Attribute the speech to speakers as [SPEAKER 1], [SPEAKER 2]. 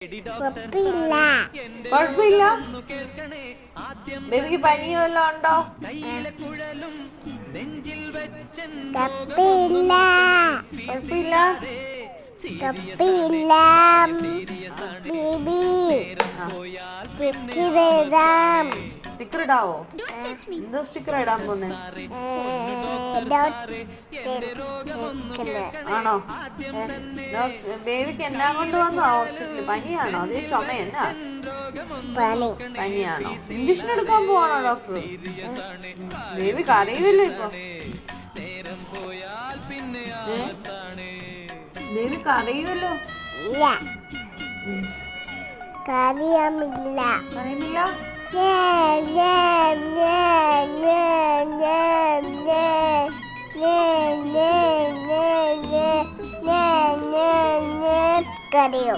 [SPEAKER 1] കുഴപ്പമില്ല.
[SPEAKER 2] കുഴപ്പമില്ല. ബേബിക്ക് പനിയോ വല്ലതും ഉണ്ടോ?
[SPEAKER 1] കുഴപ്പമില്ല.
[SPEAKER 2] കുഴപ്പമില്ല.
[SPEAKER 1] കുഴപ്പമില്ല. ബേബി ചിക്കിടാം.
[SPEAKER 2] സ്റ്റിക്കർ ഇടാവോ? എന്തോ സ്റ്റിക്കർ ഇടാൻ പോന്നെ? ആണോ? ബേബിക്ക് എന്നാ കൊണ്ട് വന്നോ ഹോസ്പിറ്റലിൽ? പനിയാണോ? അതേ ചുമ എന്നാ? പനിയാണോ? ഇഞ്ചക്ഷൻ എടുക്കാൻ പോവാണോ ഡോക്ടർ? ബേബി കരയുമല്ലോ ഇപ്പൊ. ബേബി കരയുമല്ലോ.
[SPEAKER 1] കറിയാമില്ല.
[SPEAKER 2] പറയുന്നില്ല.
[SPEAKER 1] കറിയോ?